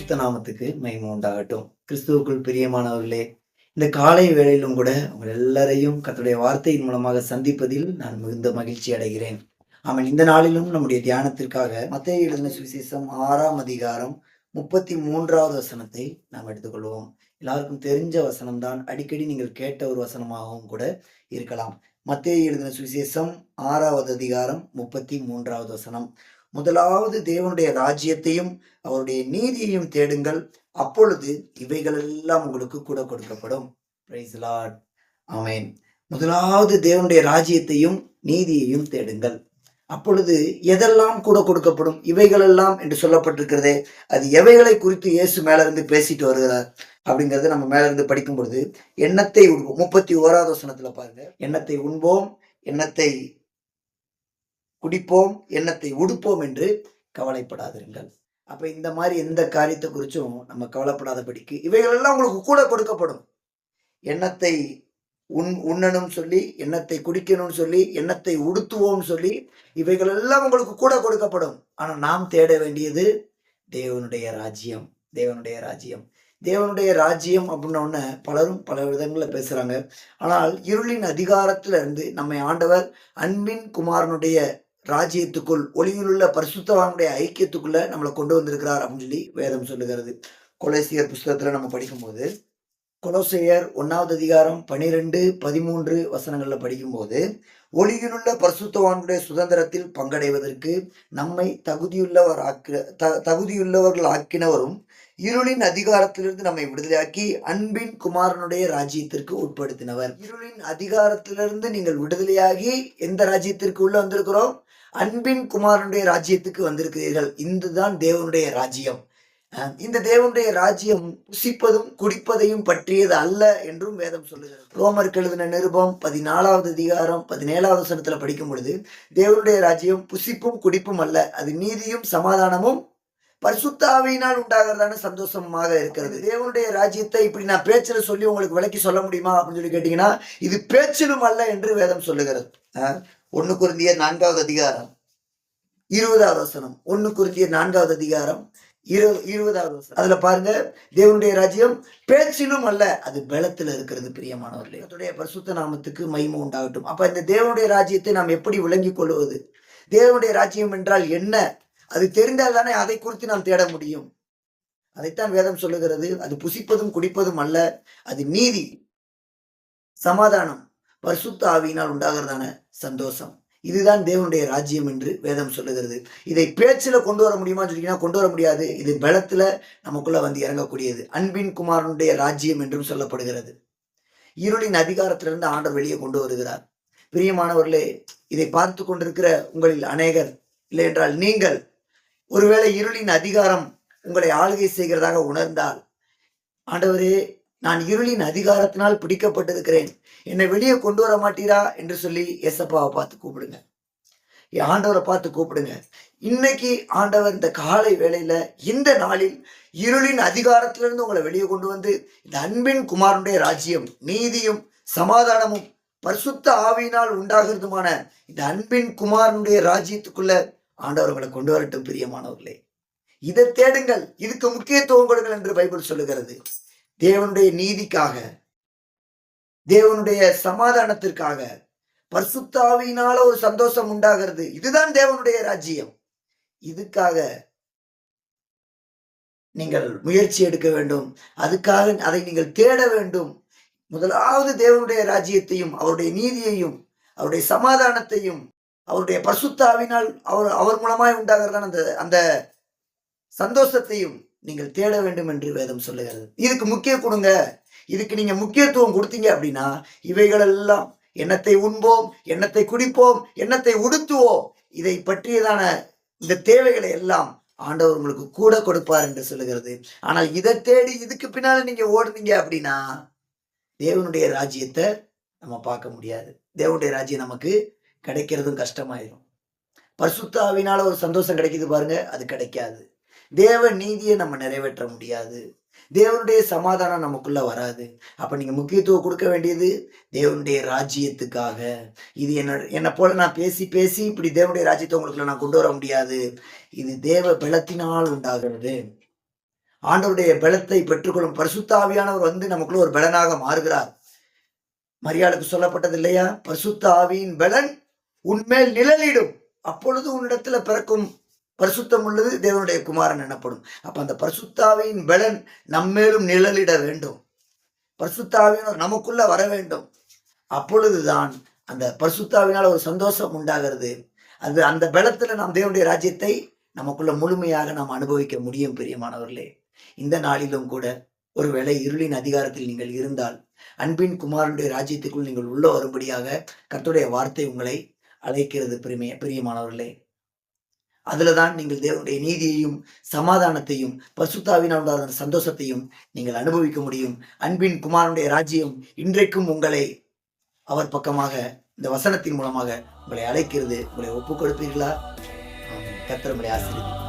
பரிசுத்த நாமத்துக்கு மகிமை உண்டாகட்டும். கிறிஸ்துவுக்குள் பிரியமானவர்களே, இந்த காலை வேளையிலும் கூட உங்கள் எல்லாரையும் கர்த்தருடைய வார்த்தையின் மூலமாக சந்திப்பதில் நான் மிகுந்த மகிழ்ச்சி அடைகிறேன். ஆமென். இந்த நாளிலும் நம்முடைய தியானத்திற்காக மத்தேயு எழுதின சுவிசேஷம் 6ஆம் அதிகாரம் 33வது வசனத்தை நாம் எடுத்துக்கொள்வோம். எல்லாருக்கும் தெரிஞ்ச வசனம்தான். அடிக்கடி நீங்கள் கேட்ட ஒரு வசனமாகவும் கூட இருக்கலாம். மத்தேயு எழுதின சுவிசேஷம் 6வது அதிகாரம் 33வது வசனம். முதலாவது தேவனுடைய ராஜ்யத்தையும் அவருடைய நீதியையும் தேடுங்கள், அப்பொழுது இவைகளெல்லாம் உங்களுக்கு கூட கொடுக்கப்படும். Praise lord. ஆமென். முதலாவது தேவனுடைய ராஜ்யத்தையும் நீதியையும் தேடுங்கள், அப்பொழுது எதெல்லாம் கூட கொடுக்கப்படும்? இவைகளெல்லாம் என்று சொல்லப்பட்டிருக்கிறதே, அது எவைகளை குறித்து இயேசு மேல இருந்து பேசிட்டு வருகிறார் அப்படிங்கறது நம்ம மேல இருந்து படிக்கும் பொழுது, எண்ணத்தை உண்போம். 31வது வசனத்துல பாருங்க, எண்ணத்தை உண்போம், எண்ணத்தை குடிப்போம், எண்ணத்தை உடுப்போம் என்று கவலைப்படாதிருங்கள். அப்ப இந்த மாதிரி எந்த காரியத்தை குறிச்சும் நம்ம கவலைப்படாதபடிக்கு இவைகள் எல்லாம் உங்களுக்கு கூட கொடுக்கப்படும். எண்ணத்தை உண்ணணும் சொல்லி, எண்ணத்தை குடிக்கணும்னு சொல்லி, எண்ணத்தை உடுத்துவோம் சொல்லி, இவைகள் எல்லாம் உங்களுக்கு கூட கொடுக்கப்படும். ஆனா நாம் தேட வேண்டியது தேவனுடைய ராஜ்யம். தேவனுடைய ராஜ்யம் தேவனுடைய ராஜ்யம் அப்படின்ன பலரும் பல விதங்கள்ல பேசுறாங்க. ஆனால் இருளின் அதிகாரத்துல இருந்து நம்மை ஆண்டவர் அன்பின் குமாரனுடைய ராஜ்யத்துக்குள், ஒளியிலுள்ள பரிசுத்தவானுடைய ஐக்கியத்துக்குள்ள நம்மளை கொண்டு வந்திருக்கிறார் அப்படின்னு சொல்லி வேதம் சொல்லுகிறது. கொலோசியர் புஸ்தகத்துல நம்ம படிக்கும்போது, கொலோசையர் 1வது அதிகாரம் 12, 13 வசனங்கள்ல படிக்கும்போது, ஒளியிலுள்ள பரிசுத்தவானுடைய சுதந்திரத்தில் பங்கடைவதற்கு நம்மை தகுதியுள்ளவர்கள் ஆக்கினவரும், இருளின் அதிகாரத்திலிருந்து நம்மை விடுதலையாக்கி அன்பின் குமாரனுடைய ராஜ்யத்திற்கு உட்படுத்தினவர். இருளின் அதிகாரத்திலிருந்து நீங்கள் விடுதலையாகி எந்த ராஜ்யத்திற்கு உள்ள வந்திருக்கிறோம்? அன்பின் குமாரனுடைய ராஜ்யத்துக்கு வந்திருக்கிறீர்கள். இதுதான் தேவனுடைய ராஜ்யம். இந்த தேவனுடைய ராஜ்யம் புசிப்பதும் குடிப்பதையும் பற்றியது அல்ல என்றும் வேதம் சொல்லுகிறது. ரோமருக்கு எழுதின நிருபம் 14வது அதிகாரம் 17வது வசனத்துல படிக்கும் பொழுது, தேவனுடைய ராஜ்யம் புசிப்பும் குடிப்பும் அல்ல, அது நீதியும் சமாதானமும் பரிசுத்த ஆவியினால் உண்டாகிறதான சந்தோஷமாக இருக்கிறது. தேவனுடைய ராஜ்யத்தை இப்படி நான் பேச்சில சொல்லி உங்களுக்கு விளக்கி சொல்ல முடியுமா அப்படின்னு சொல்லி கேட்டீங்கன்னா, இது பேச்சிலும் அல்ல என்று வேதம் சொல்லுகிறது. 1 கொரிந்தியர் 4வது அதிகாரம் 20வது வசனம். 1 கொரிந்தியர் 4வது அதிகாரம் 20வது வசனம். அதுல பாருங்க, தேவனுடைய ராஜ்யம் பேச்சிலும் அல்ல, அது பலத்துல இருக்கிறது. பிரியமானவர்களே, அதனுடைய பரிசுத்த நாமத்துக்கு மகிமை உண்டாகட்டும். அப்ப இந்த தேவனுடைய ராஜ்யத்தை நாம் எப்படி விளங்கிக் கொள்வது? தேவனுடைய ராஜ்யம் என்றால் என்ன? அது தெரிந்தால் தானே அதை குறித்து நாம் தேட முடியும். அதைத்தான் வேதம் சொல்லுகிறது. அது புசிப்பதும் குடிப்பதும் அல்ல, அது நீதி, சமாதானம், பரிசுத்த ஆவியினால் உண்டாகிறதான சந்தோஷம். இதுதான் தேவனுடைய ராஜ்யம் என்று வேதம் சொல்லுகிறது. இதை பேச்சில கொண்டு வர முடியுமா சொல்லிங்கன்னா கொண்டு வர முடியாது. இது பலத்துல நமக்குள்ள வந்து இறங்கக்கூடியது. அன்பின் குமாரனுடைய ராஜ்யம் என்றும் சொல்லப்படுகிறது. இருளின் அதிகாரத்திலிருந்து ஆண்டவர் வெளியே கொண்டு வருகிறார். பிரியமானவர்களே, இதை பார்த்து கொண்டிருக்கிற உங்களில் அநேகர், இல்லை என்றால் நீங்கள் ஒருவேளை இருளின் அதிகாரம் உங்களை ஆளுகை செய்கிறதாக உணர்ந்தால், ஆண்டவரே, நான் இருளின் அதிகாரத்தினால் பிடிக்கப்பட்டிருக்கிறேன், என்னை வெளியே கொண்டு வர மாட்டீரா என்று சொல்லி ஏசப்பாவை பார்த்து கூப்பிடுங்க. ஆண்டவரை பார்த்து கூப்பிடுங்க. இன்னைக்கு ஆண்டவர் இந்த காலை வேளையில, இந்த நாளில் இருளின் அதிகாரத்திலிருந்து உங்களை வெளியே கொண்டு வந்து இந்த அன்பின் குமாரனுடைய ராஜ்யம், நீதியும் சமாதானமும் பரிசுத்த ஆவியினால் உண்டாகிறதுமான இந்த அன்பின் குமாரனுடைய ராஜ்யத்துக்குள்ள ஆண்டவர் உங்களை கொண்டு வரட்டும். பிரியமானவர்களே, இதை தேடுங்கள், இதுக்கு முக்கியத்துவம் கொடுங்கள் என்று பைபிள் சொல்லுகிறது. தேவனுடைய நீதிக்காக, தேவனுடைய சமாதானத்திற்காக, பரிசுத்த ஆவியினால ஒரு சந்தோஷம் உண்டாகிறது. இதுதான் தேவனுடைய ராஜ்யம். இதுக்காக நீங்கள் முயற்சி எடுக்க வேண்டும். அதுக்காக அதை நீங்கள் தேட வேண்டும். முதலாவது தேவனுடைய ராஜ்யத்தையும் அவருடைய நீதியையும் அவருடைய சமாதானத்தையும் அவருடைய பரிசுத்த ஆவியினால் அவர் மூலமாய் உண்டாகிறதான அந்த சந்தோஷத்தையும் நீங்கள் தேட வேண்டும் என்று வேதம் சொல்லுகிறது. இதுக்கு முக்கியம் கொடுங்க. இதுக்கு நீங்க முக்கியத்துவம் கொடுத்தீங்க அப்படின்னா, இவைகளெல்லாம், எண்ணத்தை உண்போம், எண்ணத்தை குடிப்போம், எண்ணத்தை உடுத்துவோம், இதை பற்றியதான இந்த தேவைகளை எல்லாம் ஆண்டவர் உங்களுக்கு கூட கொடுப்பார் என்று சொல்லுகிறது. ஆனால் இதை தேடி இதுக்கு பின்னால நீங்க ஓடுனீங்க அப்படின்னா, தேவனுடைய ராஜ்யத்தை நம்ம பார்க்க முடியாது. தேவனுடைய ராஜ்யம் நமக்கு கிடைக்கிறதும் கஷ்டமாயிரும். பரிசுத்த ஆவியினால ஒரு சந்தோஷம் கிடைக்குது பாருங்க, அது கிடைக்காது. தேவ நீதியை நம்ம நிறைவேற்ற முடியாது. தேவனுடைய சமாதானம் நமக்குள்ள வராது. அப்ப நீங்க முக்கியத்துவம் கொடுக்க வேண்டியது தேவனுடைய ராஜ்யத்துக்காக. இது என்னை போல நான் பேசி பேசி இப்படி தேவனுடைய ராஜ்யத்தை உங்களுக்குள்ள நான் கொண்டு வர முடியாது. இது தேவ பலத்தினால் உண்டாகிறது. ஆண்டவருடைய பலத்தை பெற்றுக்கொள்ளும் பரிசுத்த ஆவியானவர் வந்து நமக்குள்ள ஒரு பலனாக மாறுகிறார். மரியாளுக்கு சொல்லப்பட்டது இல்லையா? பரிசுத்த ஆவியின் பலன் உன்மேல் நிழலிடும், அப்பொழுது உன்னிடத்துல பிறக்கும் பரிசுத்தம் உள்ளது தேவனுடைய குமாரன் எனப்படும். அப்ப அந்த பரிசுத்தாவியின் பலன் நம்மேலும் நிழலிட வேண்டும். பரிசுத்தாவியினர் நமக்குள்ள வர வேண்டும். அப்பொழுதுதான் அந்த பரிசுத்தாவினால் ஒரு சந்தோஷம் உண்டாகிறது. அது அந்த பலத்துல நாம் தேவனுடைய ராஜ்யத்தை நமக்குள்ள முழுமையாக நாம் அனுபவிக்க முடியும். பிரியமானவர்களே, இந்த நாளிலும் கூட ஒருவேளை இருளின் அதிகாரத்தில் நீங்கள் இருந்தால் அன்பின் குமாரனுடைய ராஜ்யத்துக்குள் நீங்கள் உள்ள வரும்படியாக கர்த்தருடைய வார்த்தை உங்களை அழைக்கிறது. பிரியமானவர்களே, அதுலதான் நீங்கள் தேவனுடைய நீதியையும் சமாதானத்தையும் பரிசுத்தாவினால் சந்தோஷத்தையும் நீங்கள் அனுபவிக்க முடியும். அன்பின் குமாரனுடைய ராஜ்யம் இன்றைக்கும் உங்களை அவர் பக்கமாக இந்த வசனத்தின் மூலமாக உங்களை அழைக்கிறது. உங்களை ஒப்புக் கொடுப்பீர்களா? கர்த்தர் உங்களை ஆசீர்வதிப்பார்.